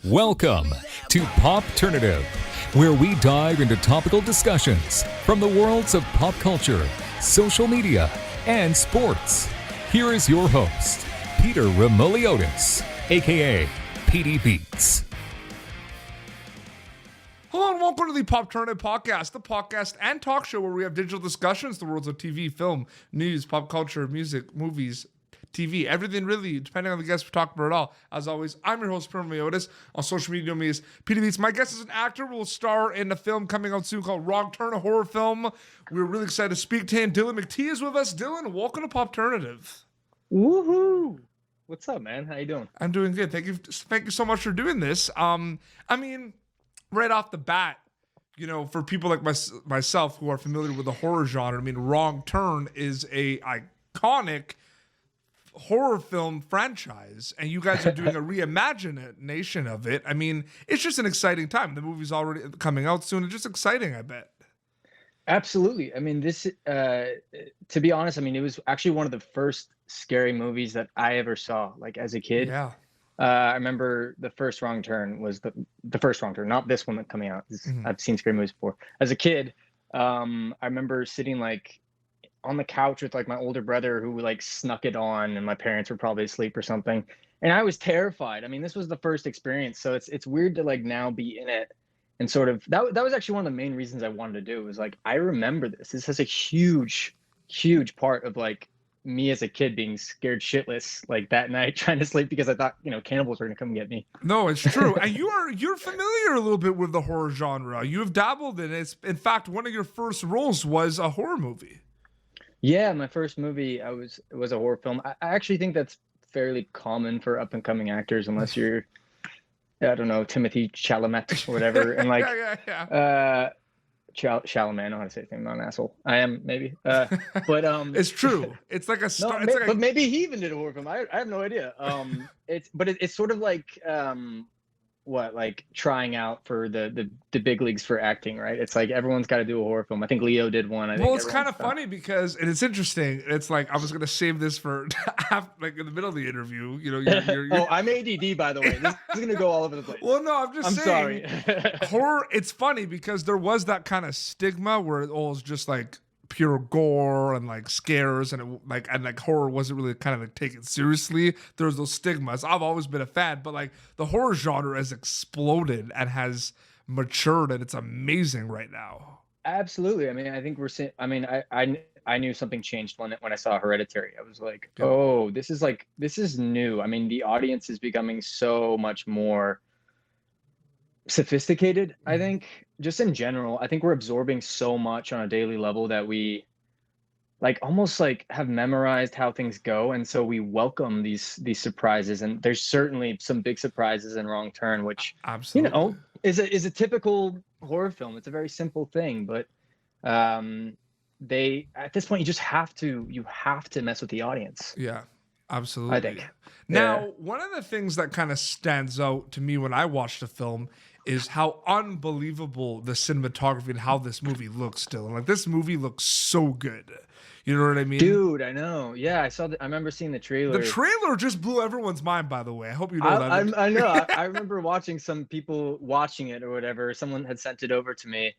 Welcome to Popternative, where we dive into topical discussions from the worlds of pop culture, social media, and sports. Here is your host, Peter Remoliotis, aka PD Beats. Hello and welcome to the Popternative podcast, the podcast and talk show where we have digital discussions, the worlds of TV, film, news, pop culture, music, movies, TV, everything really, depending on the guest we talk about it all. As always, I'm your host, Peter Remoliotis. On social media, you know me as PD Beats. My guest is an actor, will star in a film coming out soon called Wrong Turn, a horror film. We're really excited to speak to him. Dylan McTee is with us. Dylan, welcome to Popternative. Woohoo! What's up, man? How you doing? I'm doing good. Thank you so much for doing this. Right off the bat, you know, for people like myself who are familiar with the horror genre, Wrong Turn is a iconic horror film franchise, and you guys are doing a reimagination of it. It's just an exciting time. The movie's already coming out soon. It's just exciting, I bet. Absolutely. This, to be honest, it was actually one of the first scary movies that I ever saw, like as a kid. Yeah. I remember the first Wrong Turn was the first Wrong Turn, not this one that's coming out. I've seen scary movies before. As a kid, I remember sitting like on the couch with like my older brother who like snuck it on, and my parents were probably asleep or something. And I was terrified. This was the first experience. So it's weird to like now be in it and sort of that was actually one of the main reasons I wanted to do it. Was like, I remember this. This has a huge part of like me as a kid being scared shitless like that night trying to sleep because I thought, cannibals were gonna come get me. No, it's true. And you're familiar a little bit with the horror genre. You have dabbled in it. In fact, one of your first roles was a horror movie. Yeah, my first movie was a horror film. I actually think that's fairly common for up and coming actors, unless you're, I don't know, Timothy Chalamet or whatever. And like, Chalamet, I know how to say his name. I'm not an asshole. I am, maybe. But it's true. It's like a star. No, but maybe he even did a horror film. I have no idea. It's sort of like like trying out for the big leagues for acting, right? It's like everyone's got to do a horror film. I think Leo did one. It's kind of funny because, and it's interesting. It's like I was gonna save this for like in the middle of the interview. You're oh, I'm ADD, by the way. This is gonna go all over the place. Well, no, I'm saying, sorry. Horror. It's funny because there was that kind of stigma where it was just like pure gore and like scares, and horror wasn't really kind of like taken seriously. There's those stigmas. I've always been a fan, but like the horror genre has exploded and has matured, and it's amazing right now. Absolutely. I think we're seeing. I knew something changed when I saw Hereditary. I was like, oh, this is new. The audience is becoming so much more sophisticated. I think just in general, I think we're absorbing so much on a daily level that we like almost like have memorized how things go, and so we welcome these surprises. And there's certainly some big surprises in Wrong Turn, which absolutely is a typical horror film. It's a very simple thing, but they at this point you have to mess with the audience. Yeah. Absolutely. I think. Now, one of the things that kind of stands out to me when I watched the film is how unbelievable the cinematography and how this movie looks still. And like, this movie looks so good. You know what I mean? Dude, I know. Yeah, I remember seeing the trailer. The trailer just blew everyone's mind, by the way. I hope you know that. I know. I remember watching some people watching it or whatever. Someone had sent it over to me.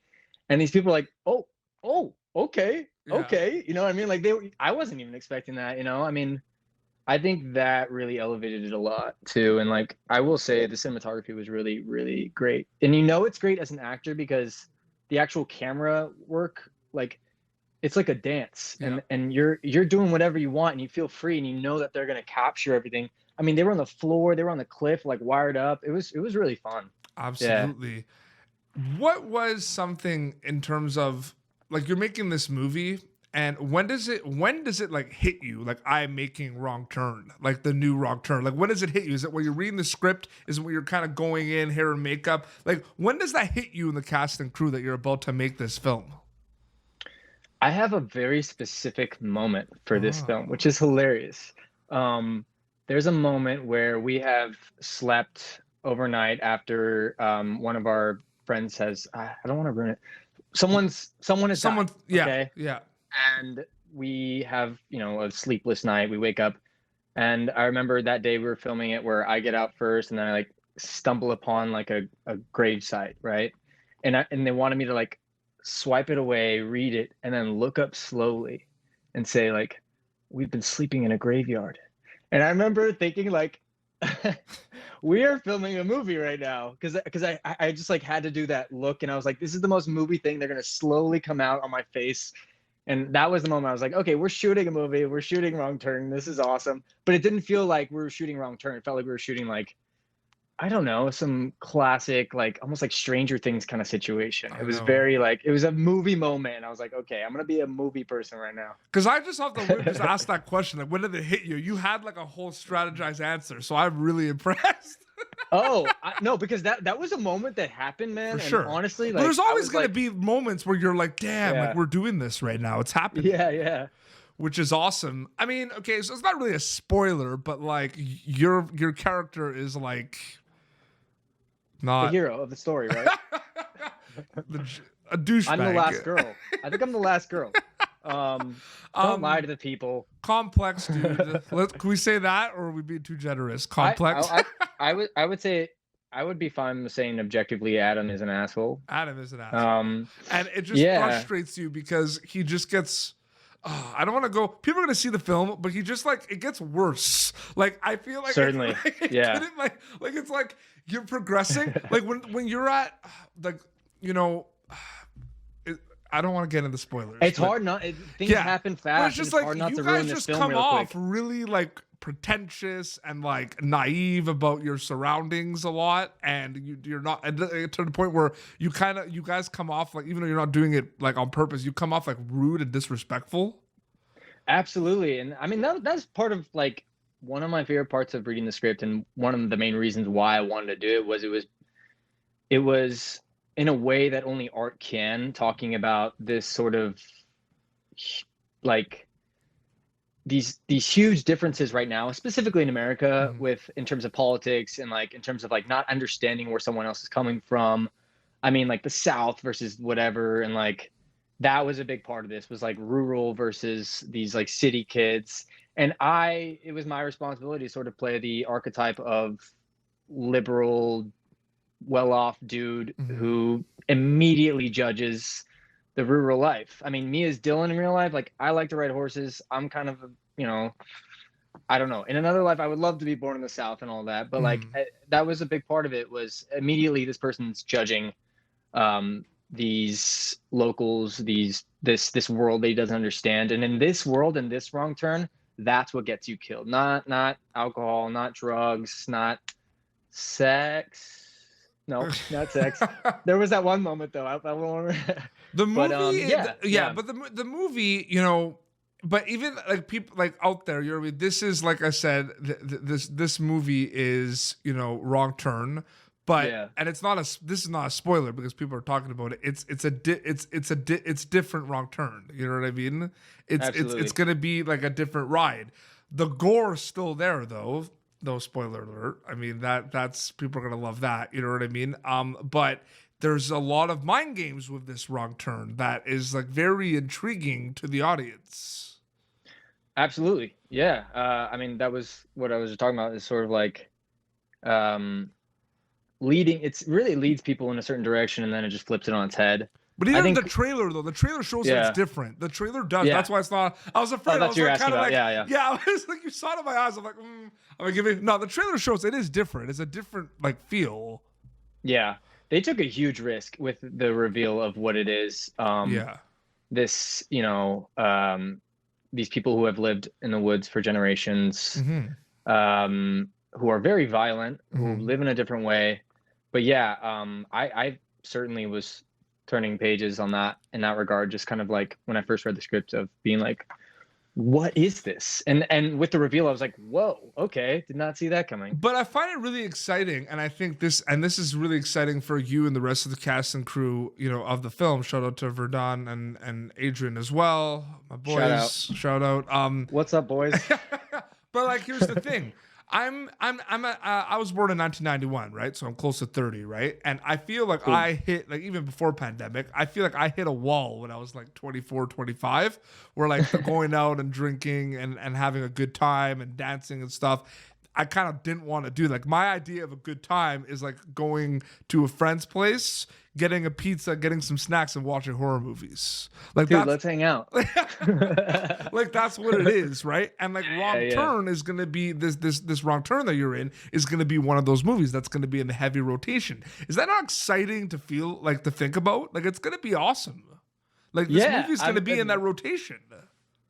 And these people were like, oh, okay. Yeah. Okay. You know what I mean? Like I wasn't even expecting that, I think that really elevated it a lot too. And like, I will say the cinematography was really, really great. And it's great as an actor because the actual camera work, like it's like a dance. Yeah. And you're doing whatever you want and you feel free and you know that they're going to capture everything. They were on the floor, they were on the cliff, like wired up. It was really fun. Absolutely. Yeah. What was something in terms of like, you're making this movie, and when does it like hit you? Like, I'm making Wrong Turn, like the new Wrong Turn. Like, when does it hit you? Is it when you're reading the script? Is it when you're kind of going in, hair and makeup? Like, when does that hit you in the cast and crew that you're about to make this film? I have a very specific moment for this film, which is hilarious. There's a moment where we have slept overnight after one of our friends has, I don't want to ruin it. Someone has died, yeah, okay? Yeah. And we have, a sleepless night. We wake up, and I remember that day we were filming it where I get out first, and then I like stumble upon like a grave site, right? And they wanted me to like swipe it away, read it, and then look up slowly and say like, we've been sleeping in a graveyard. And I remember thinking like, we are filming a movie right now, because I just like had to do that look, and I was like, this is the most movie thing. They're gonna slowly come out on my face. And that was the moment I was like, okay, we're shooting a movie. We're shooting Wrong Turn. This is awesome. But it didn't feel like we were shooting Wrong Turn. It felt like we were shooting like, I don't know, some classic, like almost like Stranger Things kind of situation. It was very like, it was a movie moment. And I was like, okay, I'm going to be a movie person right now. Because I just off the whim just asked that question. Like, when did it hit you? You had like a whole strategized answer. So I'm really impressed. No, because that was a moment that happened, man. For sure. And honestly, like, but there's always going to be moments where you're like, damn, like we're doing this right now. It's happening. Yeah. Which is awesome. I mean, okay, so it's not really a spoiler, but like your character is like not the hero of the story, right? a douchebag. I'm the last girl. I think I'm the last girl. Don't lie to the people. Complex, dude. Can we say that, or are we being too generous? Complex. I would say I would be fine saying objectively Adam is an asshole. Adam is an asshole. And it just frustrates you because he just gets. I don't want to go. People are going to see the film, but he just like it gets worse. Like I feel like certainly, like it's like you're progressing. Like when you're at like I don't want to get into spoilers. It's hard not. Things happen fast. But it's just like hard not you to guys ruin just this come film off quick. really like pretentious and like naive about your surroundings a lot, and you're not and to the point where you guys come off like, even though you're not doing it like on purpose, you come off like rude and disrespectful. Absolutely, and I mean that's part of like one of my favorite parts of reading the script, and one of the main reasons why I wanted to do it was in a way that only art can, talking about this sort of like these huge differences right now, specifically in America, with in terms of politics and like in terms of like not understanding where someone else is coming from. I mean, like the South versus whatever, and like that was a big part of this, was like rural versus these like city kids. And it was my responsibility to sort of play the archetype of liberal, well-off dude who immediately judges the rural life. I mean, me as Dylan in real life, like I like to ride horses. I'm kind of, I don't know. In another life, I would love to be born in the South and all that. But like that was a big part of it, was immediately this person's judging these locals, this world that he doesn't understand. And in this world, in this Wrong Turn, that's what gets you killed. Not alcohol, not drugs, not sex. No, not sex. There was that one moment though. I won't. The movie, but, but the movie, but even like people like out there, this is like I said, this movie is Wrong Turn, but and this is not a spoiler because people are talking about it. It's different Wrong Turn. You know what I mean? It's gonna be like a different ride. The gore's still there though. No spoiler alert. I mean, that's people are gonna love that. You know what I mean? But there's a lot of mind games with this Wrong Turn that is like very intriguing to the audience. Absolutely, yeah. I mean, that was what I was talking about. Is sort of like leading. It really leads people in a certain direction, and then it just flips it on its head. But even the trailer, though, the trailer shows that it's different. The trailer does. That's why it's not. I was afraid. That's what you're asking about. Yeah. I was like, you saw it in my eyes. I'm like, I'm gonna give it. No, the trailer shows it is different. It's a different like feel. Yeah, they took a huge risk with the reveal of what it is. This, these people who have lived in the woods for generations, who are very violent, who live in a different way. But I certainly was turning pages on that in that regard, just kind of like when I first read the script, of being like, what is this? And with the reveal, I was like, whoa, okay, did not see that coming. But I find it really exciting, and I think this is really exciting for you and the rest of the cast and crew, of the film. Shout out to Verdun and Adrian as well, my boys. Shout out. What's up, boys? But like, here's the thing. I was born in 1991, right? So I'm close to 30, right? And I feel like I hit, like even before pandemic, I feel like I hit a wall when I was like 24, 25, where like going out and drinking and having a good time and dancing and stuff. I kind of didn't want to do. Like my idea of a good time is like going to a friend's place, getting a pizza, getting some snacks, and watching horror movies. Like Dude, that's let's hang out. like that's what it is, right? And like Wrong Turn is gonna be this Wrong Turn that you're in is gonna be one of those movies that's gonna be in the heavy rotation. Is that not exciting to feel like to think about? Like it's gonna be awesome. Like this movie's gonna be in that rotation.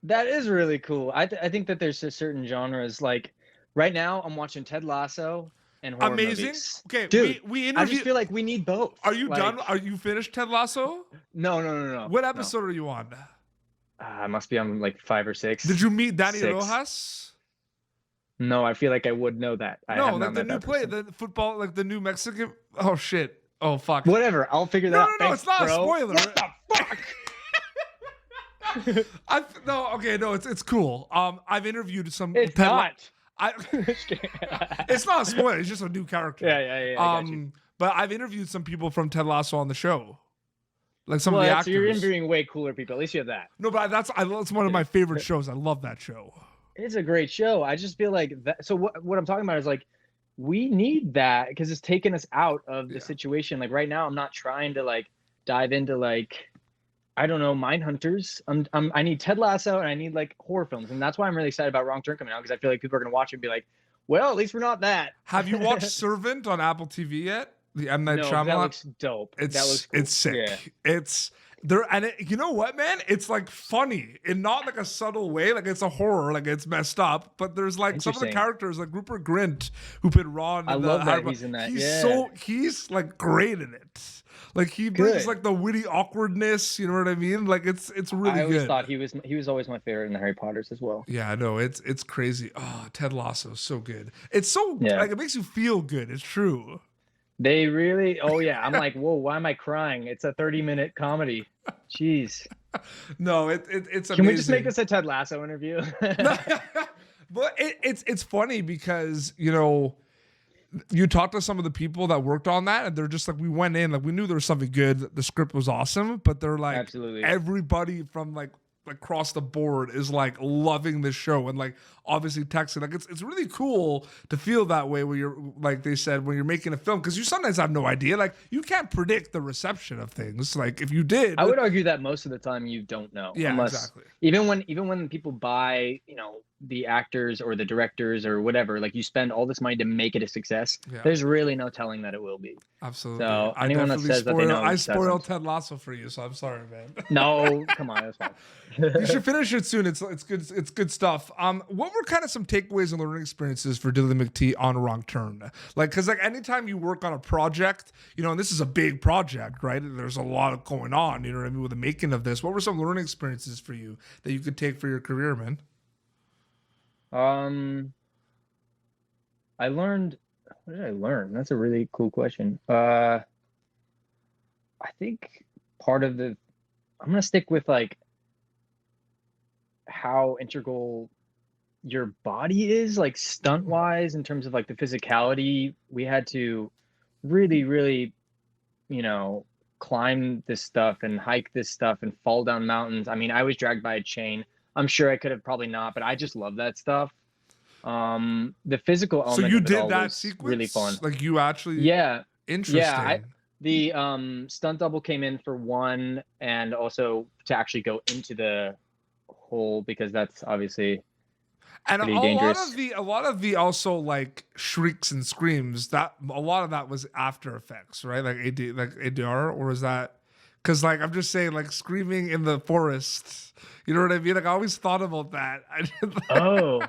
That is really cool. I think that there's certain genres like right now I'm watching Ted Lasso and horror movies. Okay, dude, we interviewed. I just feel like we need both. Are you done? Are you finished Ted Lasso? No. What episode are you on? I must be on like 5 or 6. Did you meet Danny 6. Rojas? No, I feel like I would know that. No, like the new play, the football, like the new Mexican. Oh shit! Oh fuck! Whatever, I'll figure that out. No, it's not a spoiler. What the fuck? It's cool. I've interviewed some. It's not. It's not a spoiler. It's just a new character. Yeah. I got you. But I've interviewed some people from Ted Lasso on the show, like some of the actors. So you're interviewing way cooler people. At least you have that. No, but that's one of my favorite shows. I love that show. It's a great show. I just feel like that. So what I'm talking about is like we need that because it's taken us out of the situation. Like right now, I'm not trying to like dive into like. I don't know, Mindhunters. I need Ted Lasso and I need like horror films, and that's why I'm really excited about Wrong Turn coming out because I feel like people are gonna watch it and be like, "Well, at least we're not that." Have you watched Servant on Apple TV yet? The M Night Shyamalan. That looks dope. That looks cool. It's sick. Yeah. It's there, and you know what, man? It's like funny in not like a subtle way. Like it's a horror, like it's messed up. But there's like some of the characters, like Rupert Grint, who played Ron. I love that he's in that. He's like great in it. Like he brings like the witty awkwardness, you know what I mean? Like it's really good. I always thought he was always my favorite in the Harry Potters as well. Yeah, I know. It's crazy. Oh, Ted Lasso is so good. It's so like it makes you feel good. It's true. They really I'm like, whoa, why am I crying? It's a 30-minute comedy. Jeez. No, it's amazing. Can we just make this a Ted Lasso interview? But it's funny because, you know, you talk to some of the people that worked on that and they're just like, we went in, like we knew there was something good. The script was awesome, but they're like, absolutely, everybody from like across the board is like loving this show and like obviously texting. Like it's really cool to feel that way when you're like they said when you're making a film, because you sometimes have no idea. Like you can't predict the reception of things. Like if you did, I would argue that most of the time you don't know. Yeah, exactly. Even when people buy, you know, the actors or the directors or whatever, like you spend all this money to make it a success. Yeah. There's really no telling that it will be. Absolutely. So anyone that says that they know, I spoiled Ted Lasso for you, so I'm sorry, man. No, come on, that's fine. You should finish it soon. It's good. It's good stuff. What were kind of some takeaways and learning experiences for Dylan McTee on Wrong Turn? Like, because like anytime you work on a project, you know, and this is a big project, right? There's a lot going on. You know what I mean with the making of this. What were some learning experiences for you that you could take for your career, man? I learned. What did I learn? That's a really cool question. I think part of I'm gonna stick with like how integral your body is, like stunt wise, in terms of like the physicality. We had to really, you know, climb this stuff and hike this stuff and fall down mountains. I mean, I was dragged by a chain. I'm sure I could have probably not, but I just love that stuff. The physical element. So you of it did all that was sequence? Really fun. Like you actually? Yeah. Interesting. Yeah. The stunt double came in for one, and also to actually go into the hole because that's obviously and pretty dangerous. A lot of the also like shrieks and screams, that a lot of that was After Effects, right? Like ADR, or was that? Because like I'm just saying, like screaming in the forest. You know what I mean? Like I always thought about that. No.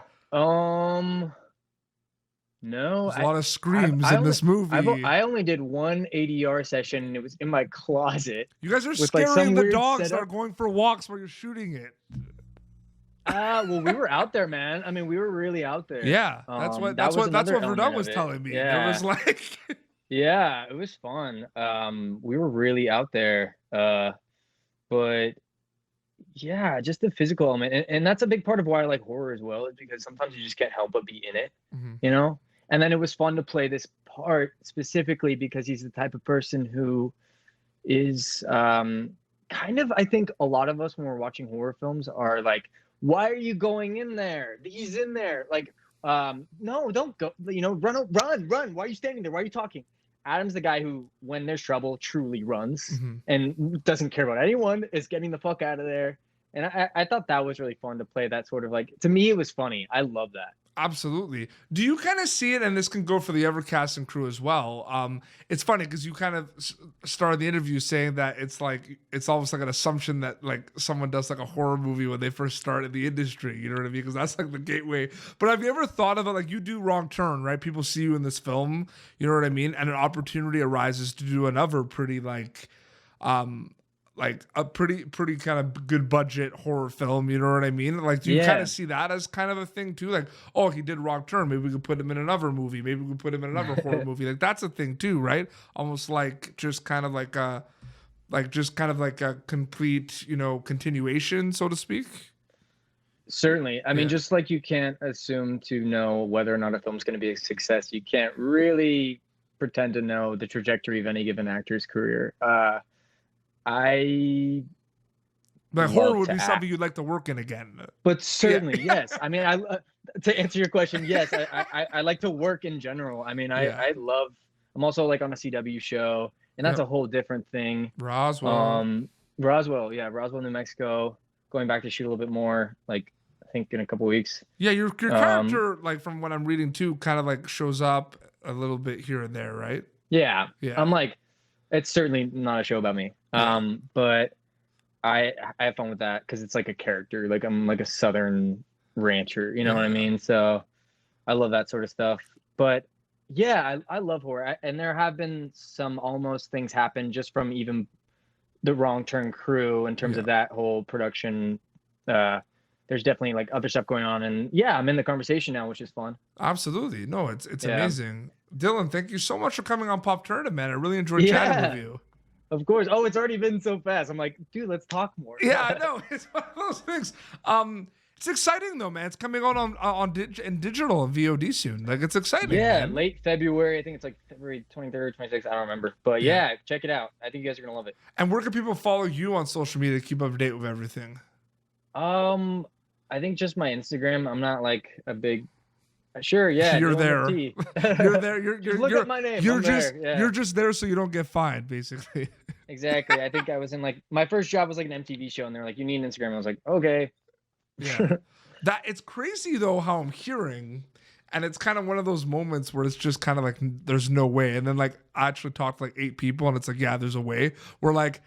There's a lot of screams in this movie. I only did one ADR session, and it was in my closet. You guys are scaring the dogs that are going for walks while you're shooting it. Well, we were out there, man. I mean, we were really out there. Yeah, that's what Verdun was telling me. Yeah. It was like, yeah, it was fun. We were really out there. But yeah, just the physical element, and that's a big part of why I like horror as well, is because sometimes you just can't help but be in it, you know. And then it was fun to play this part specifically because he's the type of person who is kind of, I think a lot of us when we're watching horror films are like, why are you going in there? He's in there. Like no, don't go. Run. Why are you standing there? Why are you talking? Adam's the guy who, when there's trouble, truly runs and doesn't care about anyone, is getting the fuck out of there. And I thought that was really fun to play that sort of like, to me, it was funny. I love that. Absolutely. Do you kind of see it, and this can go for the Evercast and crew as well? It's funny because you kind of started the interview saying that it's almost like an assumption that like someone does like a horror movie when they first start in the industry. You know what I mean? Because that's like the gateway. But have you ever thought of it like you do Wrong Turn, right? People see you in this film, you know what I mean? And an opportunity arises to do another pretty like a pretty kind of good budget horror film, you know what I mean? Like, do you kind of see that as kind of a thing too? Like, oh, he did Wrong Turn, maybe we could put him in another movie, maybe we could put him in another horror movie. Like, that's a thing too, right? Almost like just kind of like a complete, continuation, so to speak. Certainly. I mean, just like you can't assume to know whether or not a film's going to be a success, you can't really pretend to know the trajectory of any given actor's career. Horror would be something you'd like to work in again. But certainly, yes. I mean, to answer your question, yes, I like to work in general. I mean, I'm also like on a CW show, and that's a whole different thing. Roswell, New Mexico. Going back to shoot a little bit more, like I think in a couple weeks. Yeah, your character, like from what I'm reading too, kind of like shows up a little bit here and there, right? Yeah. I'm like, it's certainly not a show about me. But I have fun with that because it's like a character. Like I'm like a Southern rancher, you know what I mean? So I love that sort of stuff. But yeah, I love horror. And there have been some almost things happen just from even the Wrong Turn crew in terms of that whole production. There's definitely like other stuff going on. And yeah, I'm in the conversation now, which is fun. Absolutely. No, it's amazing. Dylan, thank you so much for coming on Popternative, man. I really enjoyed chatting with you. Of course. Oh, it's already been so fast. I'm like, dude, let's talk more. Yeah, I know. It's one of those things. It's exciting though, man. It's coming out on digital and VOD soon. Like it's exciting. Yeah, man. Late February. I think it's like February 23rd, 26th. I don't remember. But yeah, check it out. I think you guys are gonna love it. And where can people follow you on social media to keep up to date with everything? I think just my Instagram. I'm not like a big. Sure, yeah. You're there. You're there. You're look at my name. You're just there so you don't get fined, basically. Exactly. I think I was in like my first job was like an MTV show, and they're like, "You need an Instagram." I was like, "Okay." Yeah. It's crazy though how I'm hearing, and it's kind of one of those moments where it's just kind of like there's no way, and then like I actually talked to like 8 people, and it's like there's a way. We're like,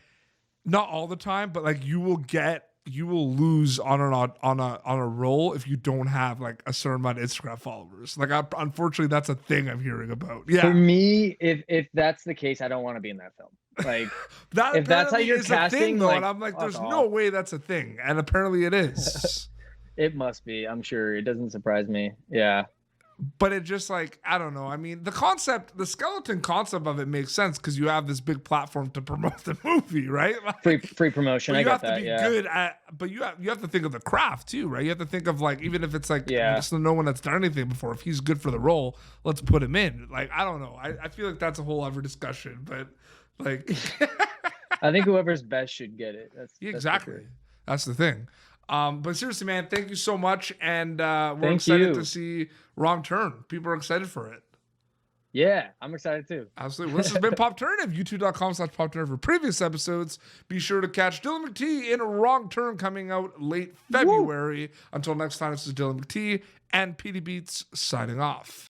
not all the time, but like you will lose on a roll if you don't have like a certain amount of Instagram followers. Like unfortunately that's a thing I'm hearing about. Yeah. For me, if that's the case, I don't want to be in that film. Like if that's how you're casting, thing, though, like, and I'm like, there's no way that's a thing, and apparently it is. It must be. I'm sure. It doesn't surprise me. Yeah. But it just like, I don't know. I mean, the skeleton concept of it makes sense because you have this big platform to promote the movie, right? Like, free promotion. I got that. You have to be good at, but you have to think of the craft too, right? You have to think of like, even if it's like, just no one that's done anything before, if he's good for the role, let's put him in. Like, I don't know. I feel like that's a whole other discussion, but like, I think whoever's best should get it. Exactly. That's the thing. But seriously, man, thank you so much. And we're excited to see Wrong Turn. People are excited for it. Yeah, I'm excited too. Absolutely. Well, this has been Popternative, youtube.com/Popternative for previous episodes. Be sure to catch Dylan McTee in Wrong Turn coming out late February. Woo! Until next time, this is Dylan McTee and PD Beats signing off.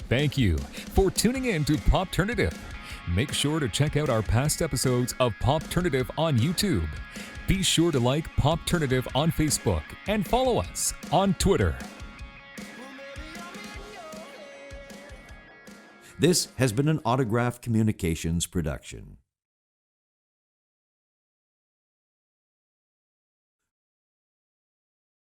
Thank you for tuning in to Popternative. Make sure to check out our past episodes of Popternative on YouTube. Be sure to like Popternative on Facebook and follow us on Twitter. This has been an Autograph Communications production.